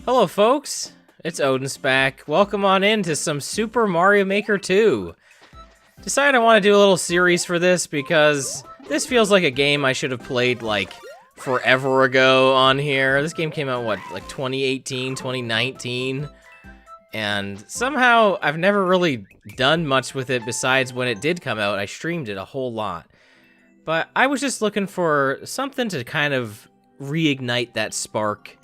Hello folks, it's OdinSpack. Welcome on in to some Super Mario Maker 2. Decided I want to do a little series for this because this feels like a game I should have played like forever ago on here. This game came out, what, like 2018, 2019? And somehow I've never really done much with it besides when it did come out, I streamed it a whole lot. But I was just looking for something to kind of reignite that spark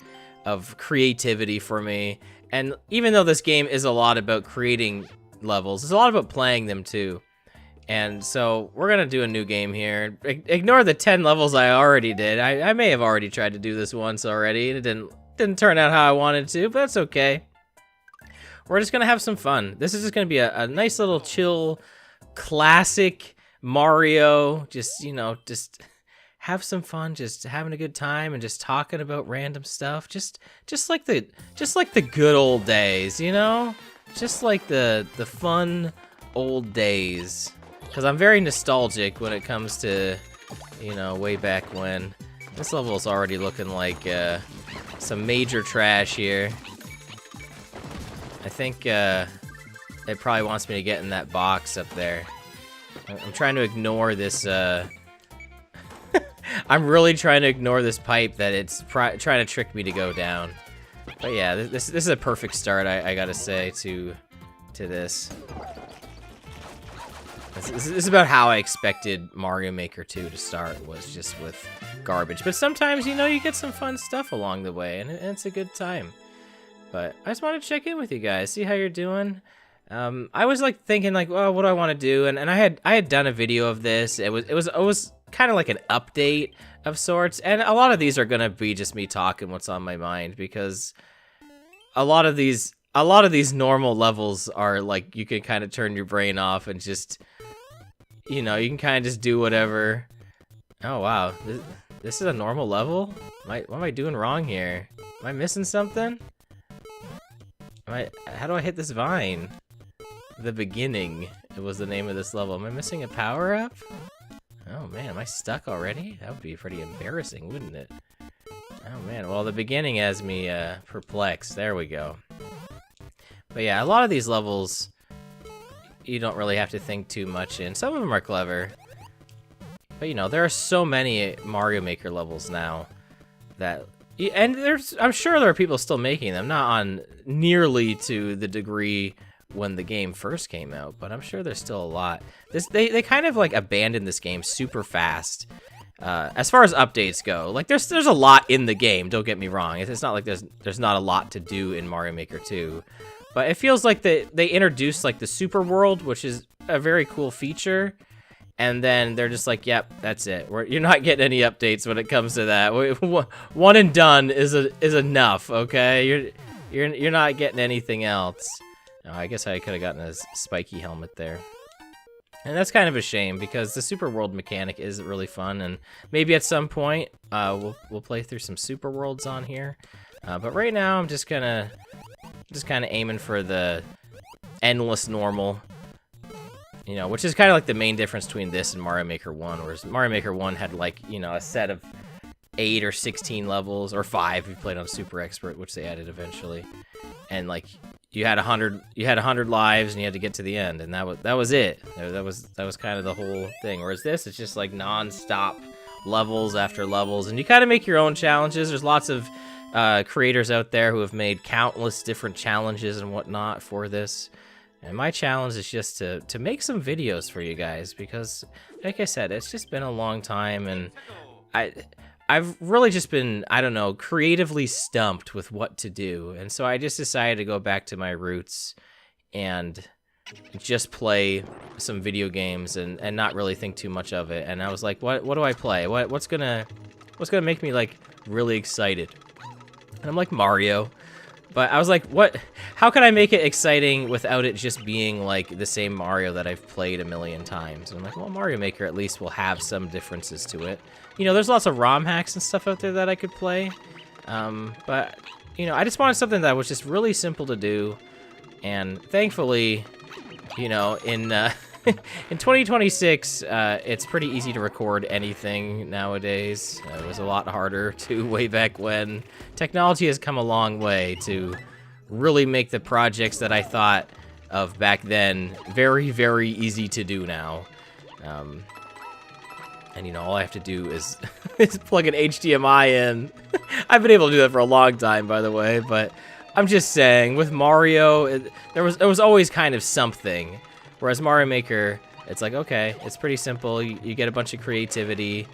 of creativity for me. And even though this game is a lot about creating levels, it's a lot about playing them too. And so we're gonna do a new game here. Ignore the 10 levels I already did. I may have already tried to do this once already. It didn't turn out how I wanted to, but that's okay. We're just gonna have some fun. This is just gonna be a nice little chill, classic Mario. Just, you know, just have some fun, just having a good time and just talking about random stuff. Just like the good old days, you know? Just like the fun old days. Because I'm very nostalgic when it comes to, you know, way back when. This level is already looking like some major trash here. I think it probably wants me to get in that box up there. I'm trying to ignore this. I'm really trying to ignore this pipe that it's trying to trick me to go down. But yeah, this is a perfect start, I gotta say, to this. This is about how I expected Mario Maker 2 to start, was just with garbage. But sometimes, you know, you get some fun stuff along the way, and it's a good time. But I just wanted to check in with you guys, see how you're doing. I was like thinking like, well, what do I want to do? And I had done a video of this. It was kind of like an update of sorts, and a lot of these are gonna be just me talking what's on my mind, because a lot of these normal levels are like you can kind of turn your brain off and just, you know, you can kind of just do whatever. Oh wow, this is a normal level? What am I doing wrong here? Am I missing something? How do I hit this vine? The beginning, it was the name of this level. Am I missing a power-up? Oh man, am I stuck already? That would be pretty embarrassing, wouldn't it? Oh man, well the beginning has me perplexed. There we go. But yeah, a lot of these levels, you don't really have to think too much in. Some of them are clever. But you know, there are so many Mario Maker levels now that... And I'm sure there are people still making them, not on nearly to the degree when the game first came out, but I'm sure there's still a lot. They kind of like abandoned this game super fast. As far as updates go, like there's a lot in the game, don't get me wrong. It's not like there's not a lot to do in Mario Maker 2. But it feels like they introduced like the Super World, which is a very cool feature. And then they're just like, yep, that's it. You're not getting any updates when it comes to that. One and done is enough, okay? You're not getting anything else. Oh, I guess I could have gotten a spiky helmet there. And that's kind of a shame, because the Super World mechanic is really fun, and maybe at some point we'll play through some Super Worlds on here. But right now I'm just kind of aiming for the endless normal. You know, which is kind of like the main difference between this and Mario Maker 1, whereas Mario Maker 1 had like, you know, a set of 8 or 16 levels, or 5 if you played on Super Expert, which they added eventually. And like you had 100 lives and you had to get to the end, and that was it. That was kind of the whole thing. Whereas this, it's just like non-stop levels after levels, and you kind of make your own challenges. There's lots of creators out there who have made countless different challenges and whatnot for this. And my challenge is just to make some videos for you guys, because, like I said, it's just been a long time, and I've really just been, I don't know, creatively stumped with what to do. And so I just decided to go back to my roots and just play some video games and not really think too much of it. And I was like, what do I play? What's gonna make me like really excited? And I'm like, Mario. But I was like, how can I make it exciting without it just being like the same Mario that I've played a million times? And I'm like, well, Mario Maker at least will have some differences to it. You know, there's lots of ROM hacks and stuff out there that I could play. But, you know, I just wanted something that was just really simple to do. And thankfully, you know, in in 2026, it's pretty easy to record anything nowadays. It was a lot harder to way back when. Technology has come a long way to really make the projects that I thought of back then very, very easy to do now. And, you know, all I have to do is, is plug an HDMI in. I've been able to do that for a long time, by the way, but I'm just saying, with Mario, there was always kind of something. Whereas Mario Maker, it's like, okay, it's pretty simple. You get a bunch of creativity,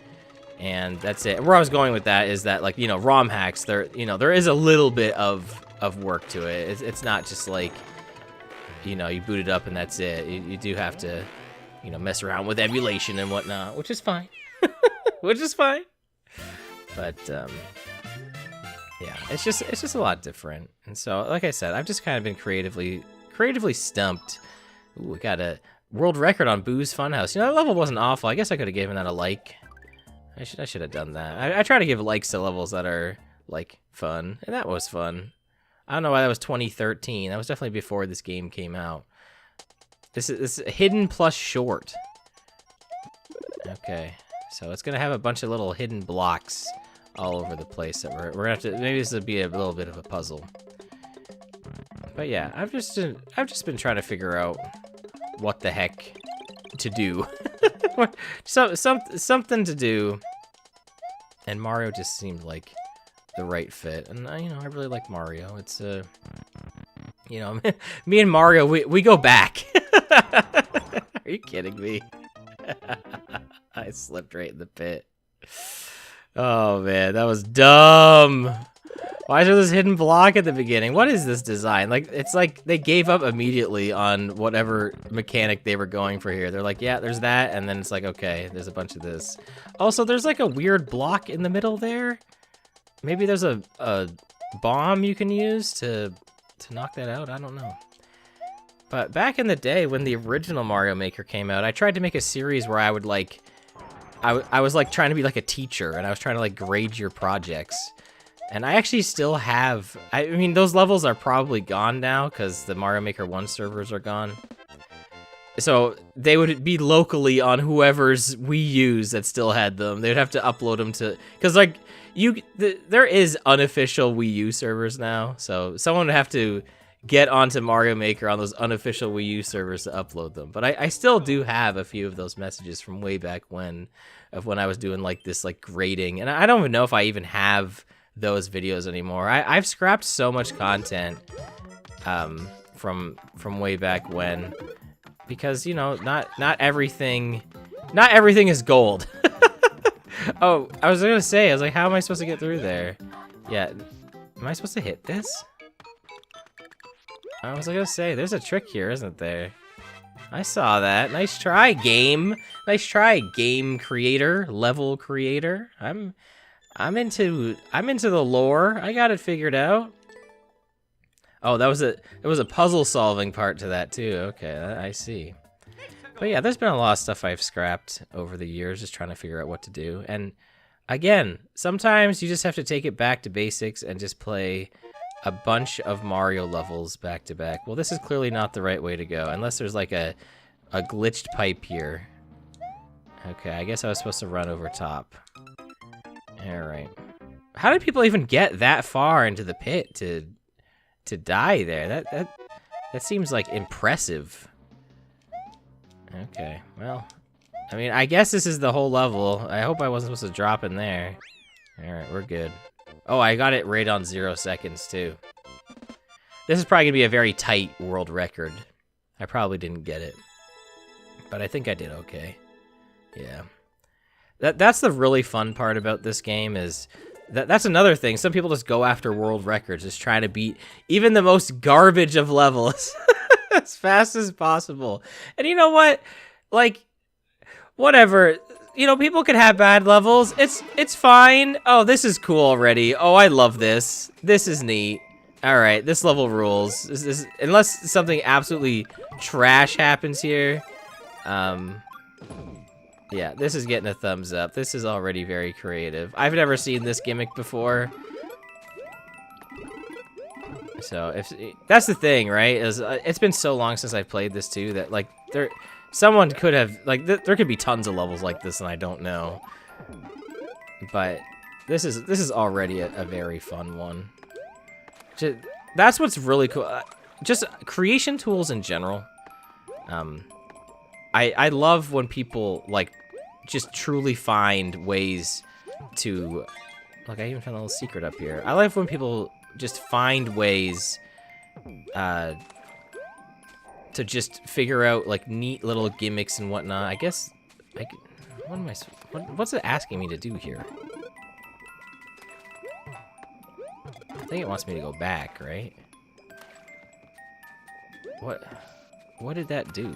and that's it. And where I was going with that is that, like, you know, ROM hacks, there is a little bit of work to it. It's not just like, you know, you boot it up and that's it. You do have to, you know, mess around with emulation and whatnot, which is fine. Which is fine. But, yeah, it's just a lot different. And so, like I said, I've just kind of been creatively stumped. Ooh, we got a world record on Boo's Funhouse. You know, that level wasn't awful. I guess I could have given that a like. I should have done that. I try to give likes to levels that are, like, fun. And that was fun. I don't know why that was 2013. That was definitely before this game came out. This is hidden plus short. Okay. So it's going to have a bunch of little hidden blocks all over the place that we're going to have to... Maybe this would be a little bit of a puzzle. But yeah, I've just been trying to figure out what the heck to do. Something to do. And Mario just seemed like the right fit. And you know, I really like Mario. It's you know, me and Mario, we go back. Are you kidding me? I slipped right in the pit. Oh man, that was dumb. Why is there this hidden block at the beginning? What is this design? Like, it's like they gave up immediately on whatever mechanic they were going for here. They're like, yeah, there's that, and then it's like, okay, there's a bunch of this. Also, there's like a weird block in the middle there. Maybe there's a bomb you can use to knock that out? I don't know. But back in the day when the original Mario Maker came out, I tried to make a series where I would like... I was like trying to be like a teacher, and I was trying to like grade your projects. And I actually still have... I mean, those levels are probably gone now, because the Mario Maker 1 servers are gone. So they would be locally on whoever's Wii U's that still had them. They'd have to upload them to... Because, like, there is unofficial Wii U servers now, so someone would have to get onto Mario Maker on those unofficial Wii U servers to upload them. But I still do have a few of those messages from way back when, of when I was doing, like, this, like, grading. And I don't even know if I even have those videos anymore. I've scrapped so much content from way back when, because, you know, not everything is gold. Oh, I was gonna say, I was like, how am I supposed to get through there? Yeah, am I supposed to hit this? I was gonna say, there's a trick here, isn't there? I saw that. Nice try, game. Nice try, game creator, level creator. I'm into the lore. I got it figured out. Oh, there was a puzzle solving part to that too. Okay, I see. But yeah, there's been a lot of stuff I've scrapped over the years, just trying to figure out what to do. And again, sometimes you just have to take it back to basics and just play a bunch of Mario levels back to back. Well, this is clearly not the right way to go, unless there's like a glitched pipe here. Okay, I guess I was supposed to run over top. Alright. How did people even get that far into the pit to die there? That seems like impressive. Okay, well, I mean, I guess this is the whole level. I hope I wasn't supposed to drop in there. Alright, we're good. Oh, I got it right on 0 seconds, too. This is probably gonna be a very tight world record. I probably didn't get it, but I think I did okay. Yeah. That's the really fun part about this game is that's another thing. Some people just go after world records, just trying to beat even the most garbage of levels as fast as possible. And you know what? Like, whatever. You know, people can have bad levels. It's fine. Oh, this is cool already. Oh, I love this. This is neat. All right, this level rules. Unless something absolutely trash happens here. Yeah, this is getting a thumbs up. This is already very creative. I've never seen this gimmick before. So, that's the thing, right? Is it's been so long since I've played this too that like Someone could have, like, there could be tons of levels like this, and I don't know. But this is already a very fun one. That's what's really cool. Just creation tools in general. I love when people, like, just truly find ways to... Look, I even found a little secret up here. I love when people just find ways to just figure out, like, neat little gimmicks and whatnot. I guess... what's it asking me to do here? I think it wants me to go back, right? What did that do?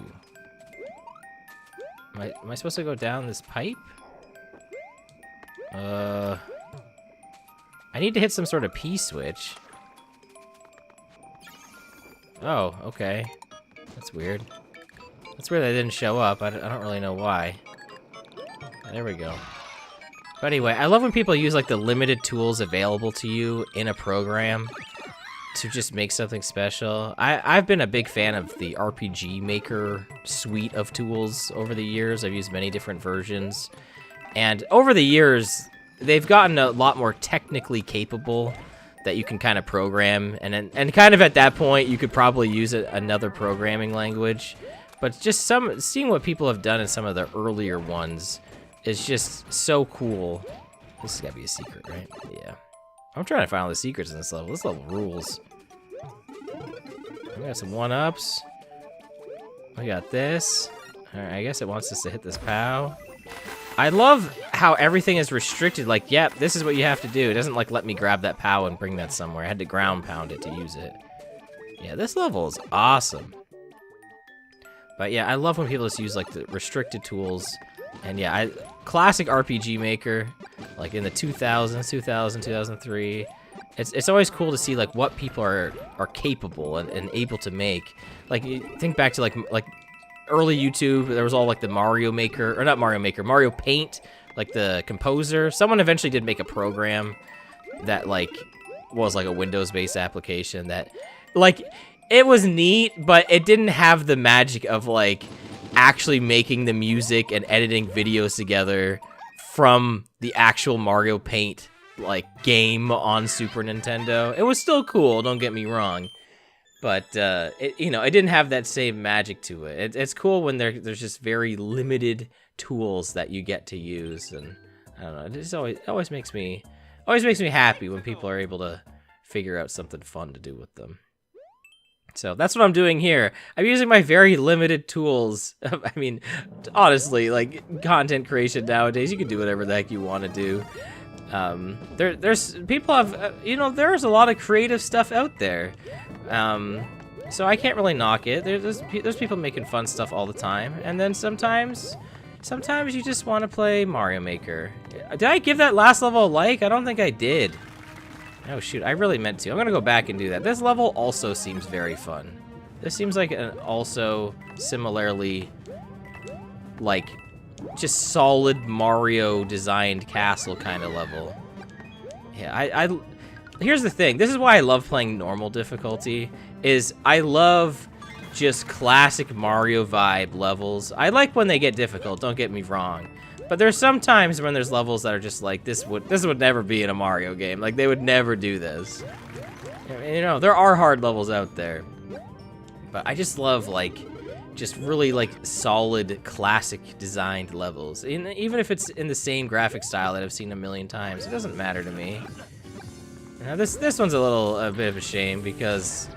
Am I supposed to go down this pipe? I need to hit some sort of P switch. Oh, okay. That's weird. That's weird that it didn't show up. I don't really know why. There we go. But anyway, I love when people use, like, the limited tools available to you in a program to just make something special. I've been a big fan of the RPG Maker suite of tools over the years. I've used many different versions. And over the years, they've gotten a lot more technically capable that you can kind of program. And kind of at that point, you could probably use another programming language. But just seeing what people have done in some of the earlier ones is just so cool. This has got to be a secret, right? Yeah. I'm trying to find all the secrets in this level. This level rules. We got some 1-ups. We got this. Alright, I guess it wants us to hit this POW. I love how everything is restricted. Like, yep, this is what you have to do. It doesn't, like, let me grab that POW and bring that somewhere. I had to ground pound it to use it. Yeah, this level is awesome. But yeah, I love when people just use, like, the restricted tools. And yeah, classic RPG Maker, like in the 2000s, 2003. It's always cool to see, like, what people are capable and able to make. Like, you think back to like early YouTube, there was all, like, the Mario Maker, or not Mario Maker, Mario Paint, like the composer. Someone eventually did make a program that, like, was like a Windows-based application that, like, it was neat, but it didn't have the magic of, like, actually making the music and editing videos together from the actual Mario Paint, like, game on Super Nintendo. It was still cool, don't get me wrong, but it didn't have that same magic to it. It's cool when there's just very limited tools that you get to use, and I don't know, it just always makes me happy when people are able to figure out something fun to do with them. So that's what I'm doing here. I'm using my very limited tools. I mean, honestly, like, content creation nowadays, you can do whatever the heck you want to do. There's people have, there's a lot of creative stuff out there. So I can't really knock it. There's people making fun stuff all the time. And then sometimes you just want to play Mario Maker. Did I give that last level a like? I don't think I did. Oh shoot, I really meant to. I'm gonna go back and do that. This level also seems very fun. This seems like an also similarly, like, just solid Mario designed castle kind of level. Yeah, here's the thing. This is why I love playing normal difficulty, is I love just classic Mario vibe levels. I like when they get difficult, don't get me wrong. But there's some times when there's levels that are just like, this would never be in a Mario game. Like, they would never do this. There are hard levels out there. But I just love, like, just really, like, solid, classic designed levels. Even if it's in the same graphic style that I've seen a million times, it doesn't matter to me. Now, this one's a bit of a shame because,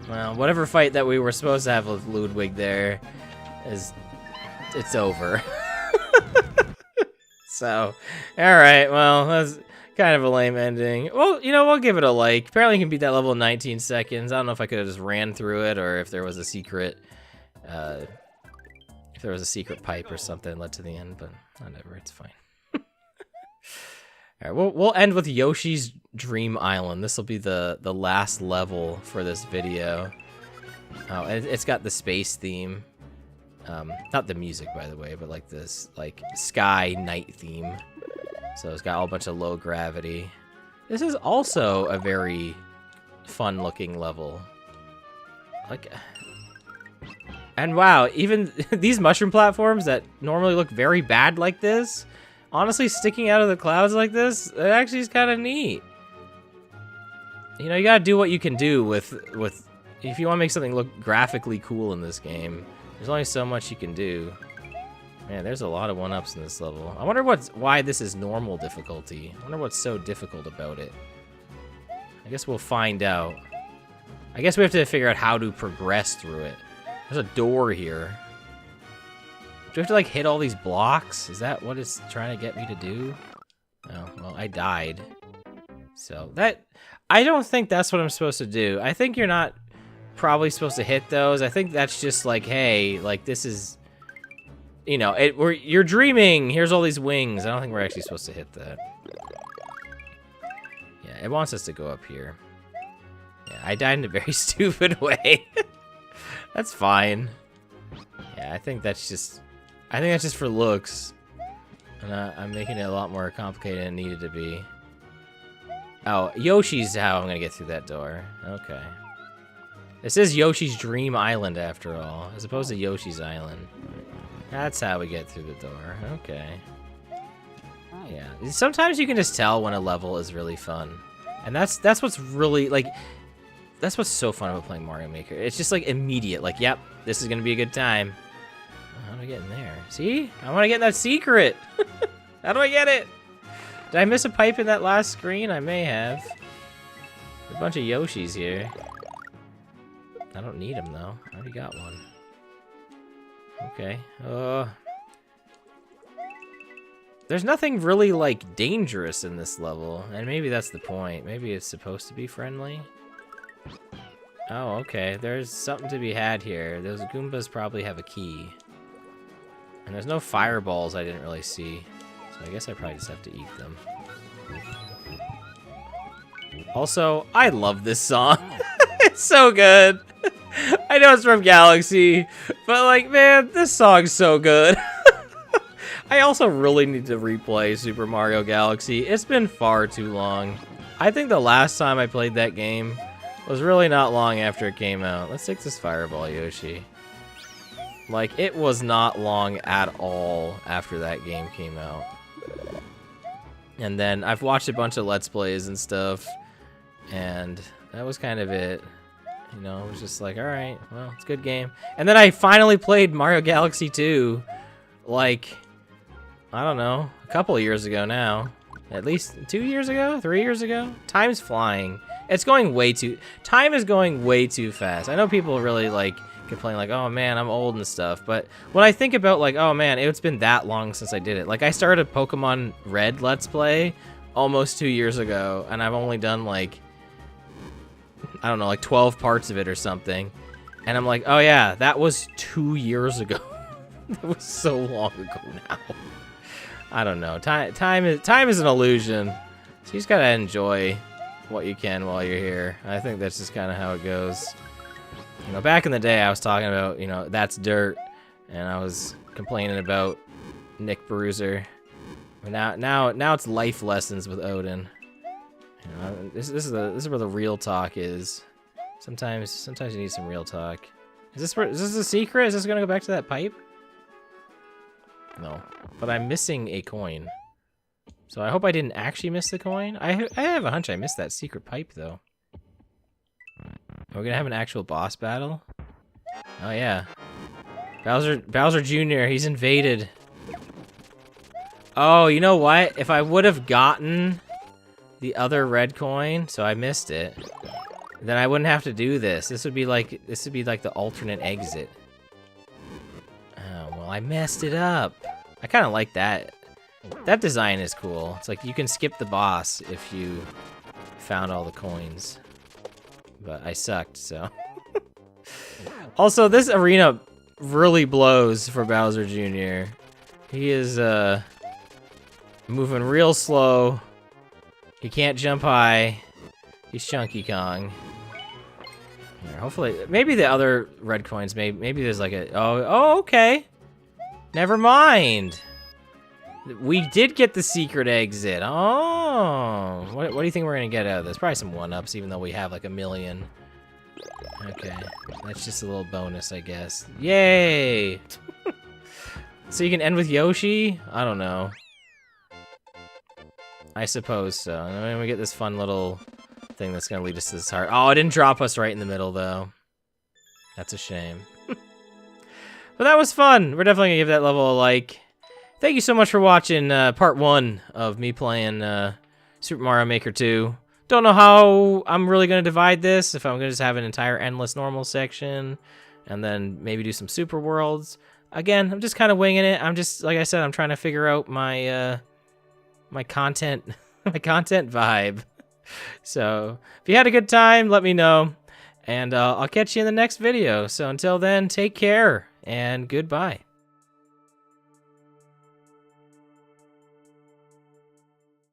well, whatever fight that we were supposed to have with Ludwig there it's over. So, alright, well, that's kind of a lame ending. Well, we'll give it a like. Apparently you can beat that level in 19 seconds. I don't know if I could have just ran through it or if there was a secret, pipe or something that led to the end, but whatever, it's fine. Alright, we'll end with Yoshi's Dream Island. This will be the last level for this video. Oh, and it's got the space theme. Not the music, by the way, but like this, like, sky night theme. So it's got a whole bunch of low gravity. This is also a very fun looking level. Like, And wow, even these mushroom platforms that normally look very bad like this, honestly sticking out of the clouds like this, it actually is kind of neat. You know, you gotta do what you can do with if you want to make something look graphically cool in this game. There's only so much you can do. Man, there's a lot of 1-ups in this level. I wonder why this is normal difficulty. I wonder what's so difficult about it. I guess we'll find out. I guess we have to figure out how to progress through it. There's a door here. Do we have to, like, hit all these blocks? Is that what it's trying to get me to do? Oh, well, I died. So, I don't think that's what I'm supposed to do. I think you're not probably supposed to hit those. I think that's just like, hey, like, this is... You know, you're dreaming. Here's all these wings. I don't think we're actually supposed to hit that. Yeah, it wants us to go up here. Yeah, I died in a very stupid way. That's fine. Yeah, I think that's just for looks. And I'm making it a lot more complicated than it needed to be. Oh, Yoshi's how I'm gonna get through that door. Okay. It says Yoshi's Dream Island after all, as opposed to Yoshi's Island. That's how we get through the door. Okay. Yeah. Sometimes you can just tell when a level is really fun. And that's what's really, like, that's what's so fun about playing Mario Maker. It's just, like, immediate. Like, yep, this is going to be a good time. How do I get in there? See? I want to get that secret. How do I get it? Did I miss a pipe in that last screen? I may have. There's a bunch of Yoshis here. I don't need them, though. I already got one. Okay. There's nothing really, like, dangerous in this level. And maybe that's the point. Maybe it's supposed to be friendly. Oh, okay. There's something to be had here. Those Goombas probably have a key. And there's no fireballs I didn't really see. So I guess I probably just have to eat them. Also, I love this song. It's so good. I know it's from Galaxy, but like, man, this song's so good. I also really need to replay Super Mario Galaxy. It's been far too long. I think the last time I played that game was really not long after it came out. Let's take this fireball, Yoshi. Like, it was not long at all after that game came out. And then I've watched a bunch of Let's Plays and stuff, and that was kind of it. You know, it was just like, alright, well, it's a good game. And then I finally played Mario Galaxy 2, like, I don't know, a couple of years ago now. At least 2 years ago? 3 years ago? Time's flying. It's going way too... Time is going way too fast. I know people really, like, complain, like, oh, man, I'm old and stuff. But when I think about, like, oh, man, it's been that long since I did it. Like, I started Pokemon Red Let's Play almost 2 years ago, and I've only done, like, I don't know, like 12 parts of it or something. And I'm like, oh yeah, that was 2 years ago. That was so long ago now. I don't know. Time is an illusion. So you just gotta enjoy what you can while you're here. I think that's just kind of how it goes. You know, back in the day, I was talking about, you know, that's dirt, and I was complaining about Nick Bruiser. But now it's life lessons with Odin. You know, this is where the real talk is. Sometimes you need some real talk. Is this a secret? Is this gonna go back to that pipe? No, but I'm missing a coin. So I hope I didn't actually miss the coin. I have a hunch I missed that secret pipe though. Are we gonna have an actual boss battle? Oh yeah, Bowser Jr. He's invaded. Oh, you know what? If I would have gotten the other red coin, so I missed it, then I wouldn't have to do this. This would be like the alternate exit. Oh, well, I messed it up. I kind of like that. That design is cool. It's like you can skip the boss if you found all the coins. But I sucked, so. Also, this arena really blows for Bowser Jr. He is moving real slow. He can't jump high. He's Chunky Kong. Here, hopefully, maybe the other red coins, maybe there's like a, oh, okay. Never mind. We did get the secret exit. Oh, what do you think we're gonna get out of this? Probably some 1-ups, even though we have like a million. Okay, that's just a little bonus, I guess. Yay! So you can end with Yoshi? I don't know. I suppose so. And then we get this fun little thing that's gonna lead us to this heart. Oh, it didn't drop us right in the middle, though. That's a shame. But that was fun. We're definitely gonna give that level a like. Thank you so much for watching part 1 of me playing Super Mario Maker 2. Don't know how I'm really gonna divide this. If I'm gonna just have an entire endless normal section, and then maybe do some super worlds. Again, I'm just kind of winging it. I'm just, like I said, I'm trying to figure out my my content vibe. So if you had a good time, let me know, and I'll catch you in the next video. So until then, take care and goodbye.